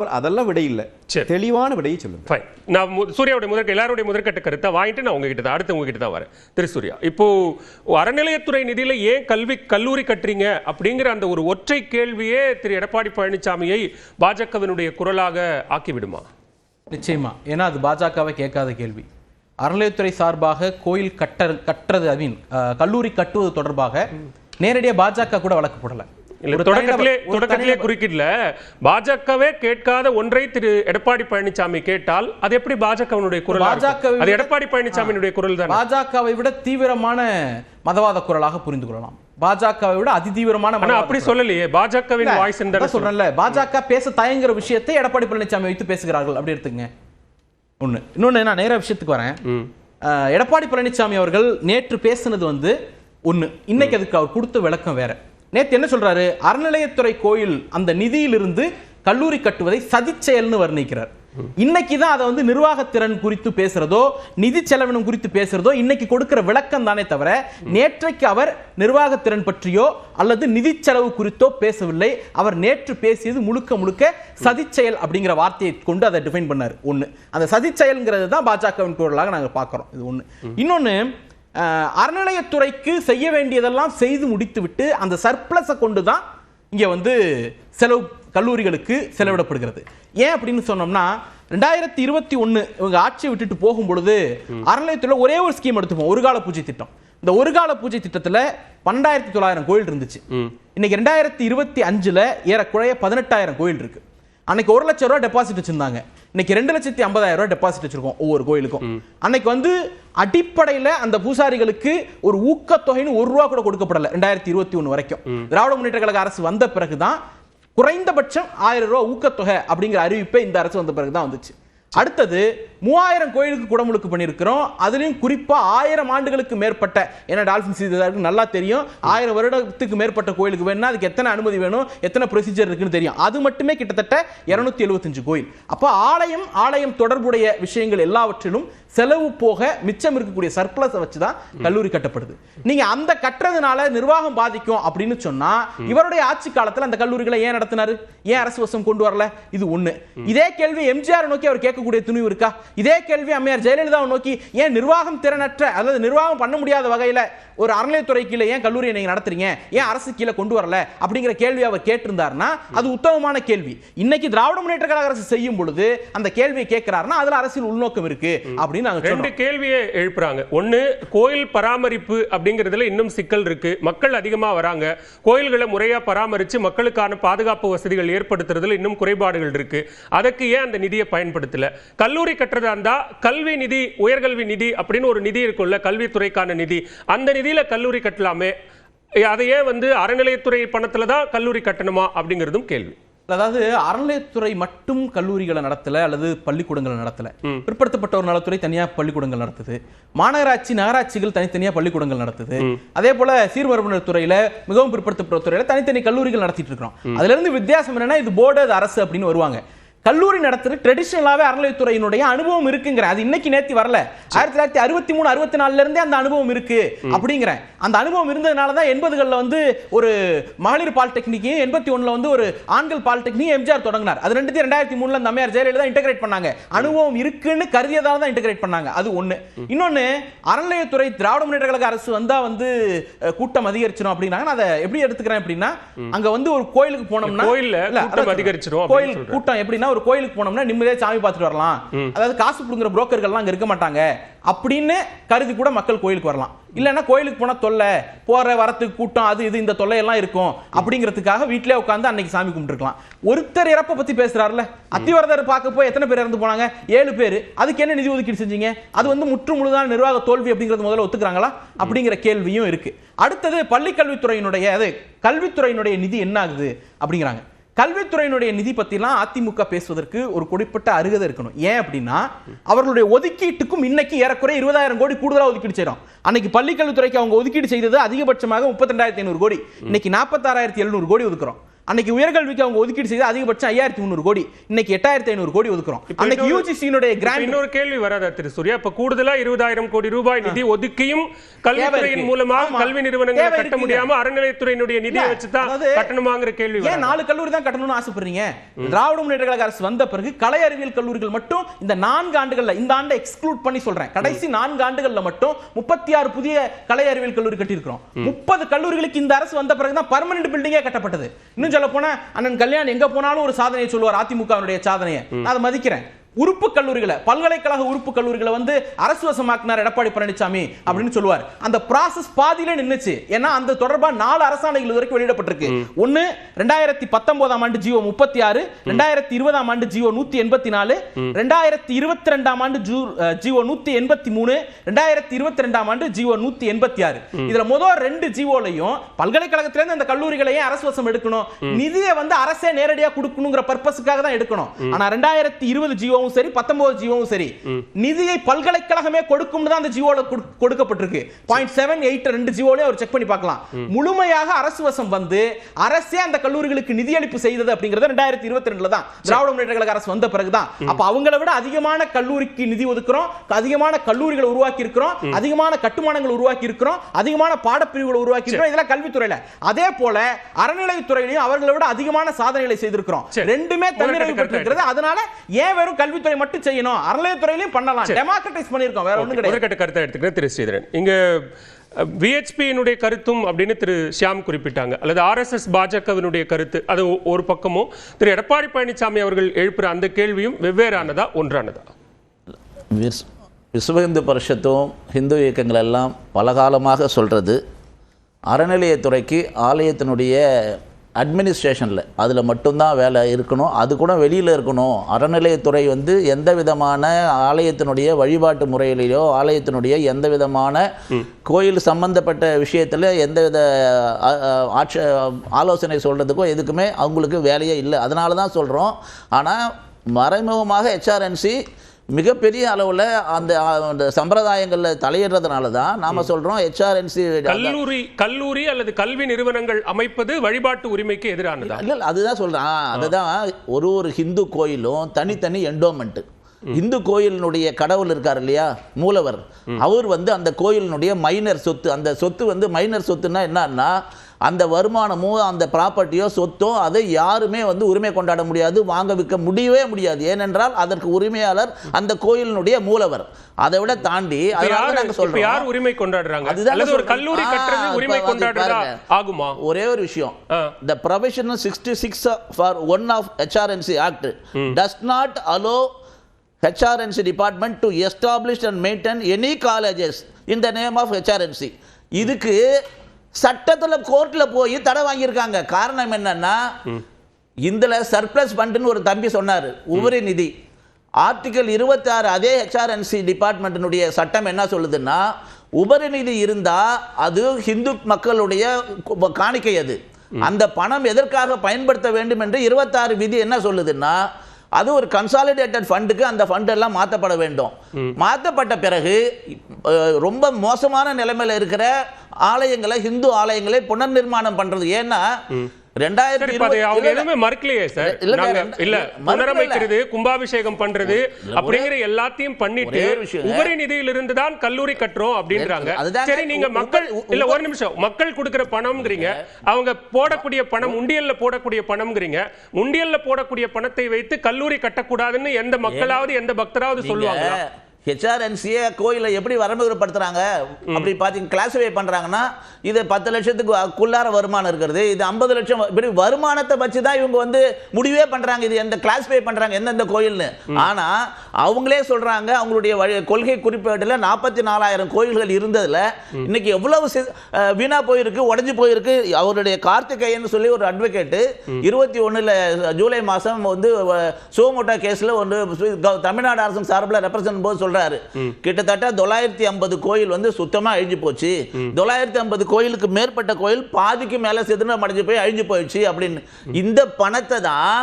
அதெல்லாம் விடை இல்லை, தெளிவான விடையை சொல்லுங்க. நான் சூர்யாவுடைய எல்லாருடைய முதற்கட்ட கருத்தை வாங்கிட்டு நான் உங்ககிட்ட தான் அடுத்து உங்ககிட்ட தான் வரேன். திரு சூர்யா, இப்போ அறநிலையத்துறை நிதியில ஏன் கல்லூரி கட்டுறீங்க அப்படிங்கிற அந்த ஒரு ஒற்றை கேள்வியே திரு எடப்பாடி பழனிசாமியை பாஜகவினுடைய குரலாக ஆக்கிவிடுமா? நிச்சயமா, ஏன்னா அது பாஜகவை கேட்காத கேள்வி. அறநிலையத்துறை சார்பாக கோயில் கட்டுறது கல்லூரி கட்டுவது தொடர்பாக நேரடியாக பாஜக கூட வழக்கு போடல. தொடக்கத்திலே குறுக்கிடல. பாஜகவே கேட்காத ஒன்றை திரு எடப்பாடி பழனிசாமி கேட்டால் அது எப்படி பாஜகவினுடைய குரல்? அது எடப்பாடி பழனிசாமியினுடைய குரல் தான். பாஜகவை விட தீவிரமான மதவாத குரலாக புரிந்து கொள்ளலாம். பாஜகவை விட அதிதீவிரமான, அப்படி சொல்லலையே. பாஜகவின் வாய்ஸ் என்று சொல்றேன்ல, பாஜக பேச தயங்குற விஷயத்தை எடப்பாடி பழனிசாமி வைத்து பேசுகிறார்கள், அப்படி எடுத்துங்க. இன்னொன்னு நான் நேர விஷயத்துக்கு வரேன். எடப்பாடி பழனிசாமி அவர்கள் நேற்று பேசுனது ஒண்ணு, இன்னைக்கு அதுக்கு அவர் கொடுத்த விளக்கம் வேற. நேற்று என்ன சொல்றாரு? அறநிலையத்துறை கோயில் அந்த நிதியிலிருந்து கல்லூரி கட்டுவதை சதி செயல்னு வர்ணிக்கிறார். இன்னைக்கு தான் அதை நிர்வாகத்திறன் குறித்து பேசுறதோ நிதி செலவினம் குறித்து பேசுறதோ இன்னைக்கு கொடுக்கிற விளக்கம் தானே தவிர, நேற்றைக்கு அவர் நிர்வாகத்திறன் பற்றியோ அல்லது நிதி செலவு குறித்தோ பேசவில்லை. அவர் நேற்று பேசியது முழுக்க முழுக்க சதி செயல் அப்படிங்கிற வார்த்தையை கொண்டு அதை டிஃபைன் பண்ணார். ஒண்ணு, அந்த சதி செயல்ங்கிறது தான் பாஜகவின் குரலாக நாங்கள் பார்க்கிறோம். இது ஒண்ணு. இன்னொன்னு, அறநிலையத்துறைக்கு செய்ய வேண்டியதெல்லாம் செய்து முடித்துவிட்டு அந்த சர்ப்ளஸை கொண்டு தான் இங்க செலவு கல்லூரிகளுக்கு செலவிடப்படுகிறது. ஏன் அப்படின்னு சொன்னோம்னா, 2021 இவங்க ஆட்சியை விட்டுட்டு போகும் பொழுது அறநிலையத்துறை ஒரே ஒரு ஸ்கீம் எடுத்துப்போம், ஒரு கால பூஜை திட்டம். இந்த ஒரு கால பூஜை திட்டத்துல 12,900 கோயில் இருந்துச்சு. இன்னைக்கு 2025 ஏறக்குறைய 18,000 கோயில் இருக்கு. அன்னைக்கு 1 லட்சம் ரூபாய் டெபாசிட் வச்சிருந்தாங்க, இன்னைக்கு 2,50,000 ரூபாய் டெபாசிட் வச்சிருக்கோம் ஒவ்வொரு கோயிலுக்கும். அன்னைக்கு அடிப்படையில் அந்த பூசாரிகளுக்கு ஒரு ஊக்கத்தொகைன்னு ₹1 கூட கொடுக்கப்படல 2021 வரைக்கும். திராவிட முன்னேற்ற கழக அரசு வந்த பிறகுதான் குறைந்தபட்சம் ₹1000 ஊக்கத்தொகை அப்படிங்கிற அறிவிப்பை இந்த அரசு வந்த பிறகுதான் வந்துச்சு. அடுத்தது 3000 கோயிலுக்கு குடமுழுக்கு பண்ணியிருக்கிறோம். அதுலயும் குறிப்பா 1000 ஆண்டுகளுக்கு மேற்பட்ட, ஏன்னா டால்பின் சீதருக்கு நல்லா தெரியும், 1000 வருடத்துக்கு மேற்பட்ட கோயிலுக்கு வேணும்னா அதுக்கு எத்தனை அனுமதி வேணும், எத்தனை ப்ரொசீஜர் இருக்குன்னு தெரியும். அது மட்டுமே கிட்டத்தட்ட 275 கோயில். அப்போ ஆலயம் தொடர்புடைய விஷயங்கள் எல்லாவற்றிலும் செலவு போக மிச்சம் இருக்கக்கூடிய சர்ப்ளஸை வச்சுதான் கல்லூரி கட்டப்படுது. நீங்க அந்த கட்டுறதுனால நிர்வாகம் பாதிக்கும் அப்படின்னு சொன்னா, இவருடைய ஆட்சி காலத்தில் அந்த கல்லூரிகளை ஏன் நடத்தினாரு? ஏன் அரசு வசம் கொண்டு வரல? இது ஒண்ணு. இதே கேள்வி எம்ஜிஆர் நோக்கி அவர் கேட்கக்கூடிய துணிவு இருக்கா? இதே கேள்வி அம்மையார் ஜெயலலிதாவை நோக்கி, ஏன் நிர்வாகம் திறனற்ற அல்லது நிர்வாகம் பண்ண முடியாத வகையில ஒரு அறநிலையத்துறை கீழே ஏன் கல்லூரியை நீங்க நடத்துறீங்க, ஏன் அரசு கீழே கொண்டு வரல அப்படிங்கிற கேள்வி அவர் கேட்டிருந்தாருன்னா அது உத்தமமான கேள்வி. இன்னைக்கு திராவிட முன்னேற்ற கழக அரசு செய்யும் பொழுது அந்த கேள்வியை கேட்கிறாருன்னா அதுல அரசியல் உள்நோக்கம் இருக்கு அப்படின்னு நாங்க ரெண்டு கேள்வியை எழுப்புறாங்க. ஒன்னு, கோயில் பராமரிப்பு அப்படிங்கிறதுல இன்னும் சிக்கல் இருக்கு. மக்கள் அதிகமா வராங்க, கோயில்களை முறையா பராமரிச்சு மக்களுக்கான பாதுகாப்பு வசதிகள் ஏற்படுத்துறதுல இன்னும் குறைபாடுகள் இருக்கு. அதுக்கு ஏன் அந்த நிதியை பயன்படுத்தல? கல்லூரி கட்டுறதா இருந்தா கல்வி நிதி, உயர்கல்வி நிதி அப்படின்னு ஒரு நிதி இருக்குல்ல, கல்வித்துறைக்கான நிதி, அந்த நிதியில கல்லூரி கட்டலாமே. அதையே அறநிலையத்துறை பணத்துல தான் கல்லூரி கட்டணுமா அப்படிங்கிறதும் கேள்வி. அதாவது அறநிலையத்துறை மட்டும் கல்லூரிகளை நடத்தல அல்லது பள்ளிக்கூடங்களை நடத்தல. பிற்படுத்தப்பட்டோர் நலத்துறை தனியா பள்ளிக்கூடங்கள் நடத்துது, மாநகராட்சி நகராட்சிகள் தனித்தனியா பள்ளிக்கூடங்கள் நடத்துது. அதே போல சீர்மரபினர் துறையில, மிகவும் பிற்படுத்தப்பட்ட துறையில தனித்தனி கல்லூரிகள் நடத்திட்டு இருக்கிறோம். அதுல இருந்து வித்தியாசம் என்னன்னா, இது போர்டு, அது அரசு அப்படின்னு வருவாங்க. கல்லூரி நடத்துறது ட்ரெடிஷனலாவே அறநிலையத்துறையினுடைய அனுபவம் இருக்குங்கிற, அது இன்னைக்கு நேத்தி வரல, 1963 64 இருந்தே அந்த அனுபவம் இருக்கு அப்படிங்கிற. அந்த அனுபவம் இருந்ததுனால தான் 80களில் ஒரு மகளிர் பாலிடெக்னிக், 81ல் ஒரு ஆண்கள் பாலிடெக்னிக் எம்ஜிஆர் தொடங்கினார். அது 2003 அந்த அம்மையார் ஜெயலலிதா இன்டகிரேட் பண்ணாங்க. அனுபவம் இருக்குன்னு கருதியதால தான் இன்டகிரேட் பண்ணாங்க. அது ஒண்ணு. இன்னொன்னு, அறநிலையத்துறை திராவிட முன்னேற்ற கழக அரசு வந்தா கூட்டம் அதிகரிச்சிடும் அப்படின்னாங்க. அதை எப்படி எடுத்துக்கிறேன் அப்படின்னா, அங்க ஒரு கோயிலுக்கு போனோம்னா கோயில் கூட்டம் எப்படின்னா, ஒரு கோயிலுக்கு போனோம்னா நிம்மதியா சாமி பார்த்துட்டு வரலாம், அதாவது காசு புடுங்குற புரோக்கர்கள்லாம் அங்க இருக்க மாட்டாங்க அப்படின்னு கருதி கூட மக்கள் கோயிலுக்கு வரலாம். இல்லைன்னா கோயிலுக்கு போனா தொல்லை, போற வரத்துக்கு கூட்டம், அது இது இந்த தொல்லை எல்லாம் இருக்கும் அப்படிங்கிறதுக்காக வீட்டிலே உட்காந்து அன்னைக்கு சாமி கும்பிட்டுருக்கலாம். ஒருத்தர் இறப்பை பத்தி பேசுறாருல, அத்திவரதர் பார்க்க போய் எத்தனை பேர் இறந்து போனாங்க? 7 பேர். அதுக்கு என்ன நிதி ஒதுக்கீடு செஞ்சீங்க? அது முற்று முழுதான நிர்வாக தோல்வி அப்படிங்கிறது முதல்ல ஒத்துக்கிறாங்களா அப்படிங்கிற கேள்வியும் இருக்கு. அடுத்தது, பள்ளிக்கல்வித்துறையினுடைய கல்வித்துறையினுடைய நிதி என்ன ஆகுது அப்படிங்கிறாங்க. கல்வித்துறையினுடைய நிதி பத்திலாம் அதிமுக பேசுவதற்கு ஒரு குறிப்பிட்ட அருகதை இருக்கணும். ஏன் அப்படின்னா, அவர்களுடைய ஒதுக்கீட்டுக்கும் இன்னைக்கு ஏறக்குறைய 20,000 கோடி கூடுதலாக ஒதுக்கீடு செய்யறோம். அன்னைக்கு பள்ளிக்கல்வித்துறைக்கு அவங்க ஒதுக்கீடு செய்தது அதிகபட்சமாக 32,500 கோடி, இன்னைக்கு 46,700 கோடி ஒதுக்குறோம். அன்னைக்கு உயர்கல்விக்கு அவங்க ஒதுக்கீடு செய்து அதிகபட்சம் 5300 கோடி, இன்னைக்கு 8500 கோடி ஒதுக்குறோம். அன்னைக்கு யூஜிசியினுடைய கிராண்ட். இன்னொரு கேள்வி வராதா திரு சூர்யா? இப்ப கூடுதலா 20000 கோடி ரூபாய் நிதி ஒதுக்கியும் கல்வித்துறையின் மூலமாக கல்வி நிறுவனங்களை கட்ட முடியாம அறநிலையத்துறையினுடைய நிதியை வச்சு தான் கட்டணுமாங்கிற கேள்வி. ஏன் 4 கல்லூரி தான் கட்டணும்னு ஆசைப்படுறீங்க? திராவிட முன்னேற்ற கழக அரசு வந்த பிறகு கலை அறிவியல் கல்லூரிகள் மட்டும் இந்த 4 ஆண்டுகள்ல, இந்த ஆண்டை எக்ஸ்க்ளூட் பண்ணி சொல்றேன், கடைசி 4 ஆண்டுகள்ல மட்டும் 36 புதிய கலை அறிவியல் கல்லூரி கட்டியிருக்கிறோம். 30 கல்லூரிகளுக்கு இந்த அரசு வந்த பிறகு தான் பர்மனன்ட் பில்டிங்கே கட்டப்பட்டது. இன்னும் சொல்ல போனா அண்ணன் கல்யாண் எங்க போனாலும் ஒரு சாதனையை சொல்லுவார், அதிமுகவினுடைய சாதனையை. அதை மதிக்கிறேன். உறுப்பு கல்லூரிகளை, பல்கலைக்கழக உறுப்பு கல்லூரிகளை வந்து அரசு வசமாக்கினார் எடப்பாடி பழனிசாமி அப்படின்னு சொல்லுவார். அந்த ப்ராசஸ் பாதியிலே நின்னுச்சு. ஏன்னா அந்த தொடர்பா 4 அரசாணைகள் வரைக்கும் வெளியிடப்பட்டிருக்கு. ஒன்னு 2019ஆம் ஆண்டு ஜிஓ 36, 2020ஆம் ஆண்டு ஜிஓ 184, 2022ஆம் ஆண்டு ஜிஓ 183, 2022ஆம் ஆண்டு ஜிஓ 186. இதுல முதல் 2 ஜிஓலையும் பல்கலைக்கழகத்திலிருந்து அந்த கல்லூரிகளையே அரசு வசம் எடுக்கணும், நிதியை வந்து அரசே நேரடியாக கொடுக்கணுங்கிற பர்பஸுக்காக தான் எடுக்கணும். ஆனா 2020 ஜிஓ சரி 19 ஜிஓவும் சரி நிதியை பல்கலைக்கழகமே கொடுக்கும்னு தான் அந்த ஜிஓல கொடுக்கப்பட்டிருக்கு. 0.78 2 ஜிஓல ஒரு செக் பண்ணி பார்க்கலாம். முழுமையாக அரசு வசம் வந்து அரசே அந்த கல்லூரிகளுக்கு நிதியளிப்பு செய்தது அப்படிங்கறது 2022ல தான் திராவிட முன்னேற்ற கழக அரசு வந்த பிறகு தான். அப்ப அவங்களை விட அதிகமான கல்லூரிக்கு நிதி ஒதுக்குறோம், அதிகமான கல்லூரிகளை உருவாக்கி இருக்கிறோம், அதிகமான கட்டுமானங்கள் உருவாக்கி இருக்கிறோம், அதிகமான பாடப்பிரிவுகளை உருவாக்கி இருக்கிறோம். இதெல்லாம் கல்வித்துறையில. அதே போல அறநிலையத்துறையிலும் அவர்களை விட அதிகமான சாதனைகளை செய்திருக்கிறோம். ரெண்டுமே தன்னிறைவு பெற்றிருக்கிறது. அதனால ஏன் வெறும் கல்வித்துறை மட்டும் செய்யணும், அறநிலையத்துறையிலும் பண்ணலாம், டெமோக்ரடைஸ் பண்ணிருக்கோம், வேற ஒண்ணும் கிடையாது. ஒரு கட்ட கருத்தை எடுத்துக்கிறேன் திரு ஸ்ரீதரன். இங்க விஹெச்பியினுடைய கருத்தும் அப்படின்னு திரு ஷியாம் குறிப்பிட்டாங்க, அல்லது RSS பாஜகவினுடைய கருத்து, அது ஒரு பக்கமும் திரு எடப்பாடி பழனிசாமி அவர்கள் எழுப்புற அந்த கேள்வியும் வெவ்வேறானதா ஒன்றானதா? விஸ்வ இந்து பரிஷத்தும் ஹிந்து இயக்கங்கள் எல்லாம் பலகாலமாக சொல்கிறது, அறநிலையத்துறைக்கு ஆலயத்தினுடைய அட்மினிஸ்ட்ரேஷனில் அதில் மட்டும்தான் வேலை இருக்கணும், அது கூட வெளியில் இருக்கணும். அறநிலையத்துறை வந்து எந்த விதமான ஆலயத்தினுடைய வழிபாட்டு முறையிலேயோ ஆலயத்தினுடைய எந்த விதமான கோயில் சம்பந்தப்பட்ட விஷயத்தில் எந்தவித ஆலோசனை சொல்கிறதுக்கோ எதுக்குமே அவங்களுக்கு வேலையே இல்லை. அதனால தான் சொல்கிறோம். ஆனால் மறைமுகமாக HRNC மிகப்பெரிய அளவில் அந்த சம்பிரதாயங்களில் தலையிடுறதுனால தான் நாம சொல்றோம் HRNC கல்லூரி அல்லது கல்வி நிறுவனங்கள் அமைப்பது வழிபாட்டு உரிமைக்கு எதிரானதா? இல்லை, அதுதான் சொல்றேன். அதுதான் ஒரு ஹிந்து கோயிலும் தனித்தனி என்டோமெண்ட். இந்து கோயிலினுடைய கடவுள் இருக்கார் இல்லையா, மூலவர், அவர் வந்து அந்த கோயிலினுடைய மைனர் சொத்து. அந்த சொத்து வந்து மைனர் சொத்துன்னா என்னன்னா, அந்த வருமானமோ அந்த ப்ராப்பர்ட்டியோ சொத்தோ அதை யாருமே வந்து உரிமை கொண்டாட முடியாது, வாங்க விற்க முடியவே முடியாது. ஏனென்றால் அதற்கு உரிமையாளர் அந்த கோயிலினுடைய மூலவர். அதை விட தாண்டி யார் உரிமை கொண்டாடுறாங்க? அல்லது ஒரு கல்லூரி கட்டறது உரிமை கொண்டாடுறதா ஆகுமா? ஒரே ஒரு விஷயம், the provision 66 for 1 of HRNC Act does not allow HRNC department to establish and maintain any colleges in the name of HRNC. இதுக்கு சட்டத்தில் கோர்ட்டில் போய் தடை வாங்கியிருக்காங்க. காரணம் என்னன்னா, இதில் சர்ப்ளஸ் ஃபண்டுன்னு ஒரு தம்பி சொன்னார், உபரி நிதி. ஆர்டிகல் 26 அதே HRNC டிபார்ட்மெண்ட்டினுடைய சட்டம் என்ன சொல்லுதுன்னா, உபரி நிதி இருந்தால் அது ஹிந்து மக்களுடைய காணிக்கை, அது அந்த பணம் எதற்காக பயன்படுத்த வேண்டும் என்று 26 விதி என்ன சொல்லுதுன்னா, அது ஒரு கன்சாலிடேட்டட் ஃபண்டுக்கு அந்த ஃபண்ட் எல்லாம் மாற்றப்பட வேண்டும். மாற்றப்பட்ட பிறகு ரொம்ப மோசமான நிலைமையில் இருக்கிற ஆலயங்களை, ஹிந்து ஆலயங்களை புனர் நிர்மாணம் பண்றது. ஏன்னா கும்பாபிஷேகம் பண்றது அப்படிங்கிற எல்லாத்தையும் பண்ணிட்டு உபரி நிதியில் இருந்து தான் கல்லூரி கட்டுறோம் அப்படின்றாங்க. சரி, நீங்க மக்கள் இல்ல ஒரு நிமிஷம், மக்கள் கொடுக்கிற பணம்ங்கிறீங்க, அவங்க போடக்கூடிய பணம் உண்டியல்ல போடக்கூடிய பணம்ங்கிறீங்க. உண்டியல்ல போடக்கூடிய பணத்தை வைத்து கல்லூரி கட்டக்கூடாதுன்னு எந்த மக்களாவது எந்த பக்தராவது சொல்லுவாங்க? HRNC கோயிலை எப்படி வரமுறைப்படுத்துறாங்க அப்படி பார்த்தீங்க, கிளாஸிஃபை பண்றாங்கன்னா, இது 10 லட்சத்துக்குள்ளார வருமானம் இருக்கிறது, இது 50 லட்சம், இப்படி வருமானத்தை வச்சு தான் இவங்க வந்து முடிவே பண்றாங்க இது எந்த கிளாஸிஃபை பண்றாங்க எந்தெந்த கோயில்னு. ஆனா அவங்களே சொல்றாங்க, அவங்களுடைய கொள்கை குறிப்பேட்டில் 44,000 கோயில்கள் இருந்ததுல இன்னைக்கு எவ்வளவு வீணா போயிருக்கு, உடஞ்சு போயிருக்கு. அவருடைய கார்த்திகேயன் சொல்லி ஒரு அட்வொகேட் 21 ஜூலை மாதம் வந்து சோமோட்டா கேஸ்ல ஒன்று தமிழ்நாடு அரசு சார்பில் ரெப்ரசன்ட் போது சொல்றாரு, கிட்டத்தட்ட 950 கோயில் வந்து சுத்தமா அழிஞ்சு போச்சு, 950 கோயிலுக்கு மேற்பட்ட கோயில் பாதிக்கு மேல சிதறம் அடைஞ்சு போய் அழிஞ்சு போயிடுச்சு அப்படின்னு. இந்த பணத்தை தான்